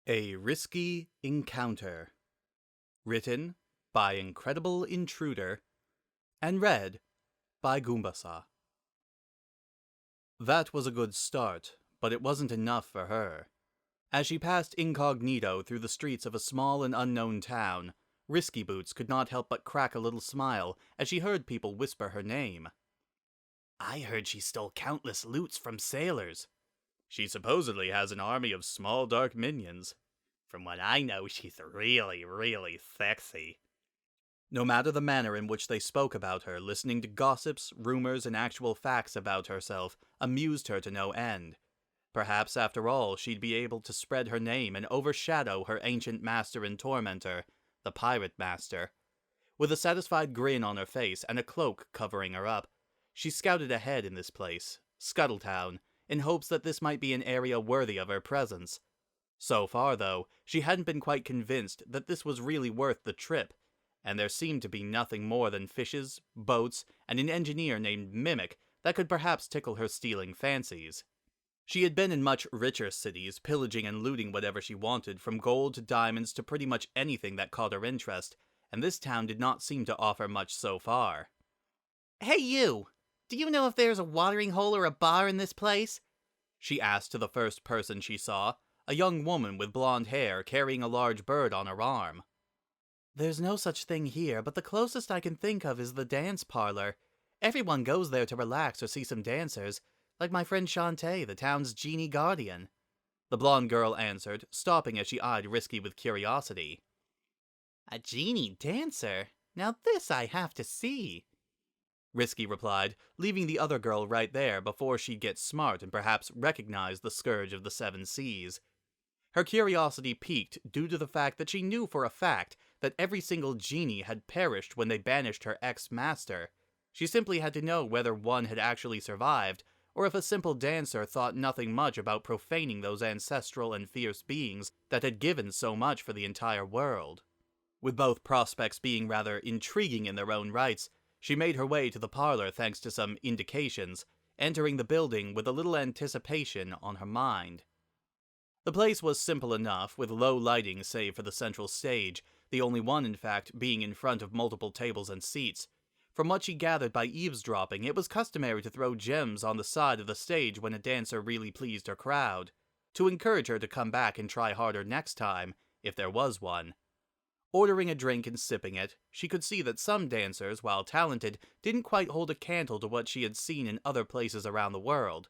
A Risky Encounter. Written by IncredibleIntruder and read by Goombasa. That was a good start, but it wasn't enough for her. As she passed incognito through the streets of a small and unknown town, Risky Boots could not help but crack a little smile as she heard people whisper her name. I heard she stole countless loots from sailors. She supposedly has an army of small dark minions. From what I know, she's really, really sexy. No matter the manner in which they spoke about her, listening to gossips, rumors, and actual facts about herself amused her to no end. Perhaps, after all, she'd be able to spread her name and overshadow her ancient master and tormentor, the Pirate Master. With a satisfied grin on her face and a cloak covering her up, she scouted ahead in this place, Scuttle Town, in hopes that this might be an area worthy of her presence. So far, though, she hadn't been quite convinced that this was really worth the trip, and there seemed to be nothing more than fishes, boats, and an engineer named Mimic that could perhaps tickle her stealing fancies. She had been in much richer cities, pillaging and looting whatever she wanted, from gold to diamonds to pretty much anything that caught her interest, and this town did not seem to offer much so far. Hey you! Do you know if there's a watering hole or a bar in this place? She asked to the first person she saw, a young woman with blonde hair carrying a large bird on her arm. There's no such thing here, but the closest I can think of is the dance parlor. Everyone goes there to relax or see some dancers, like my friend Shantae, the town's genie guardian. The blonde girl answered, stopping as she eyed Risky with curiosity. A genie dancer? Now this I have to see. Risky replied, leaving the other girl right there before she'd get smart and perhaps recognize the scourge of the seven seas. Her curiosity piqued due to the fact that she knew for a fact that every single genie had perished when they banished her ex-master. She simply had to know whether one had actually survived, or if a simple dancer thought nothing much about profaning those ancestral and fierce beings that had given so much for the entire world. With both prospects being rather intriguing in their own rights, she made her way to the parlor thanks to some indications, entering the building with a little anticipation on her mind. The place was simple enough, with low lighting save for the central stage, the only one, in fact, being in front of multiple tables and seats. From what she gathered by eavesdropping, it was customary to throw gems on the side of the stage when a dancer really pleased her crowd, to encourage her to come back and try harder next time, if there was one. Ordering a drink and sipping it, she could see that some dancers, while talented, didn't quite hold a candle to what she had seen in other places around the world.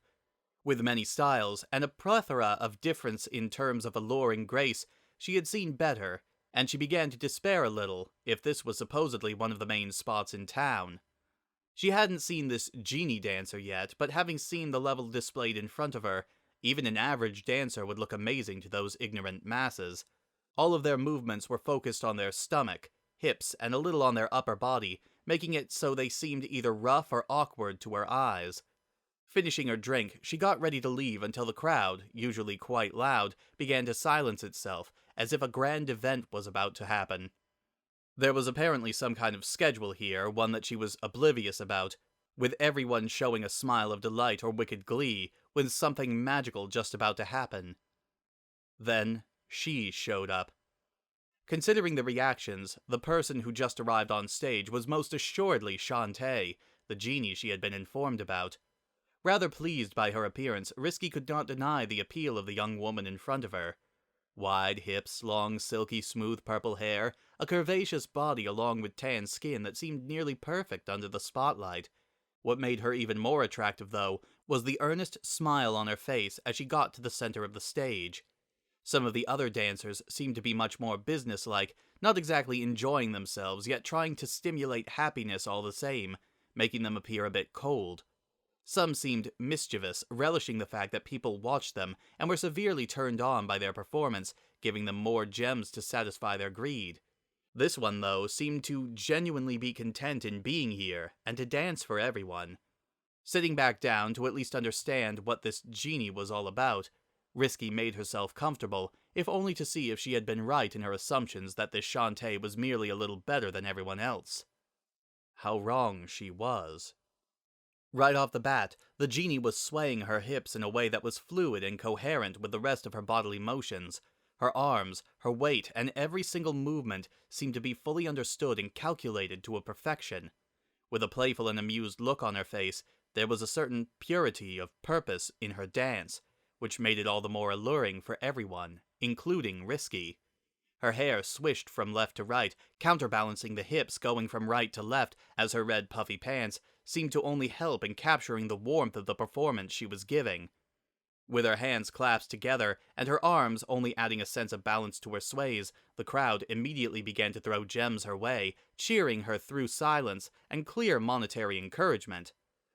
With many styles, and a plethora of difference in terms of allure and grace, she had seen better, and she began to despair a little, if this was supposedly one of the main spots in town. She hadn't seen this genie dancer yet, but having seen the level displayed in front of her, even an average dancer would look amazing to those ignorant masses. All of their movements were focused on their stomach, hips, and a little on their upper body, making it so they seemed either rough or awkward to her eyes. Finishing her drink, she got ready to leave until the crowd, usually quite loud, began to silence itself, as if a grand event was about to happen. There was apparently some kind of schedule here, one that she was oblivious about, with everyone showing a smile of delight or wicked glee, with something magical just about to happen. Then, she showed up. Considering the reactions, the person who just arrived on stage was most assuredly Shantae, the genie she had been informed about. Rather pleased by her appearance, Risky could not deny the appeal of the young woman in front of her. Wide hips, long, silky, smooth purple hair, a curvaceous body along with tan skin that seemed nearly perfect under the spotlight. What made her even more attractive, though, was the earnest smile on her face as she got to the center of the stage. Some of the other dancers seemed to be much more businesslike, not exactly enjoying themselves, yet trying to stimulate happiness all the same, making them appear a bit cold. Some seemed mischievous, relishing the fact that people watched them and were severely turned on by their performance, giving them more gems to satisfy their greed. This one, though, seemed to genuinely be content in being here and to dance for everyone. Sitting back down to at least understand what this genie was all about, Risky made herself comfortable, if only to see if she had been right in her assumptions that this Shantae was merely a little better than everyone else. How wrong she was. Right off the bat, the genie was swaying her hips in a way that was fluid and coherent with the rest of her bodily motions. Her arms, her weight, and every single movement seemed to be fully understood and calculated to a perfection. With a playful and amused look on her face, there was a certain purity of purpose in her dance, which made it all the more alluring for everyone, including Risky. Her hair swished from left to right, counterbalancing the hips going from right to left as her red puffy pants seemed to only help in capturing the warmth of the performance she was giving. With her hands clasped together and her arms only adding a sense of balance to her sways, the crowd immediately began to throw gems her way, cheering her through silence and clear monetary encouragement.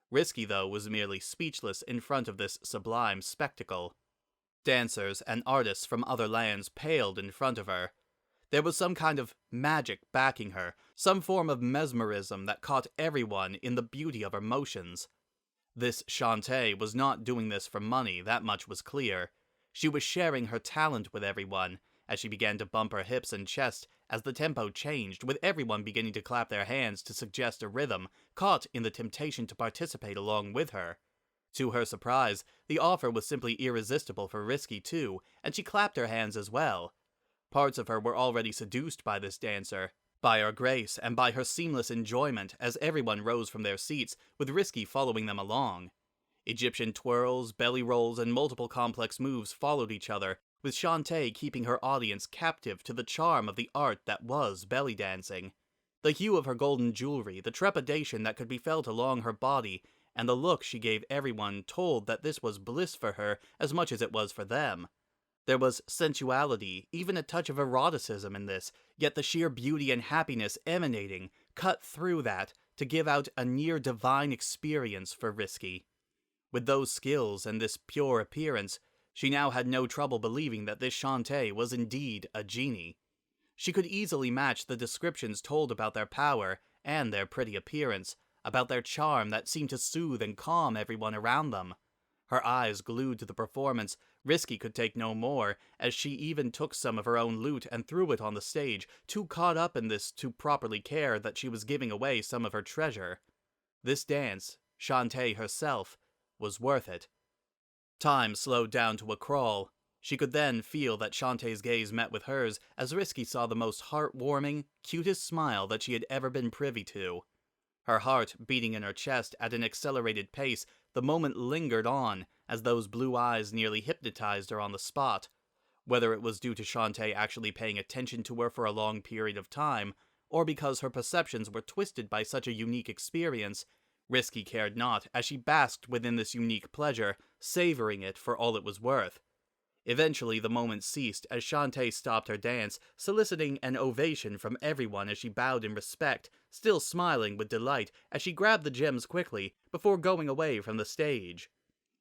Risky, though, was merely speechless in front of this sublime spectacle. Dancers and artists from other lands paled in front of her. There was some kind of magic backing her, some form of mesmerism that caught everyone in the beauty of her motions. This Shantae was not doing this for money, that much was clear. She was sharing her talent with everyone, as she began to bump her hips and chest as the tempo changed, with everyone beginning to clap their hands to suggest a rhythm, caught in the temptation to participate along with her. To her surprise, the offer was simply irresistible for Risky too, and she clapped her hands as well. Parts of her were already seduced by this dancer, by her grace and by her seamless enjoyment as everyone rose from their seats, with Risky following them along. Egyptian twirls, belly rolls, and multiple complex moves followed each other, with Shantae keeping her audience captive to the charm of the art that was belly dancing. The hue of her golden jewelry, the trepidation that could be felt along her body, and the look she gave everyone told that this was bliss for her as much as it was for them. There was sensuality, even a touch of eroticism in this, yet the sheer beauty and happiness emanating cut through that to give out a near divine experience for Risky. With those skills and this pure appearance, she now had no trouble believing that this Shantae was indeed a genie. She could easily match the descriptions told about their power and their pretty appearance, about their charm that seemed to soothe and calm everyone around them. Her eyes glued to the performance, Risky could take no more, as she even took some of her own loot and threw it on the stage, too caught up in this to properly care that she was giving away some of her treasure. This dance, Shantae herself, was worth it. Time slowed down to a crawl. She could then feel that Shantae's gaze met with hers as Risky saw the most heartwarming, cutest smile that she had ever been privy to. Her heart beating in her chest at an accelerated pace, the moment lingered on, as those blue eyes nearly hypnotized her on the spot. Whether it was due to Shantae actually paying attention to her for a long period of time, or because her perceptions were twisted by such a unique experience, Risky cared not, as she basked within this unique pleasure, savoring it for all it was worth. Eventually the moment ceased as Shantae stopped her dance, soliciting an ovation from everyone as she bowed in respect, still smiling with delight as she grabbed the gems quickly before going away from the stage.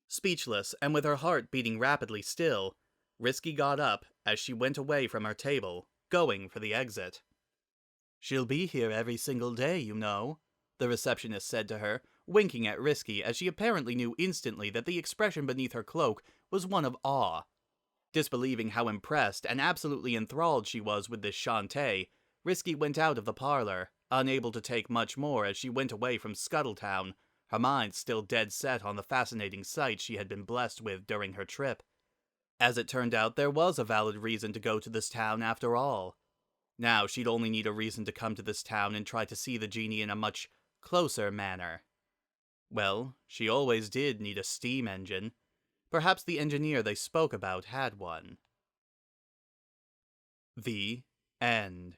Speechless and with her heart beating rapidly still, Risky got up as she went away from her table, going for the exit. "She'll be here every single day, you know," the receptionist said to her, winking at Risky as she apparently knew instantly that the expression beneath her cloak was one of awe. Disbelieving how impressed and absolutely enthralled she was with this Shantae, Risky went out of the parlor, unable to take much more as she went away from Scuttle Town, her mind still dead set on the fascinating sights she had been blessed with during her trip. As it turned out, there was a valid reason to go to this town after all. Now she'd only need a reason to come to this town and try to see the genie in a much closer manner. Well, she always did need a steam engine. Perhaps the engineer they spoke about had one. The end.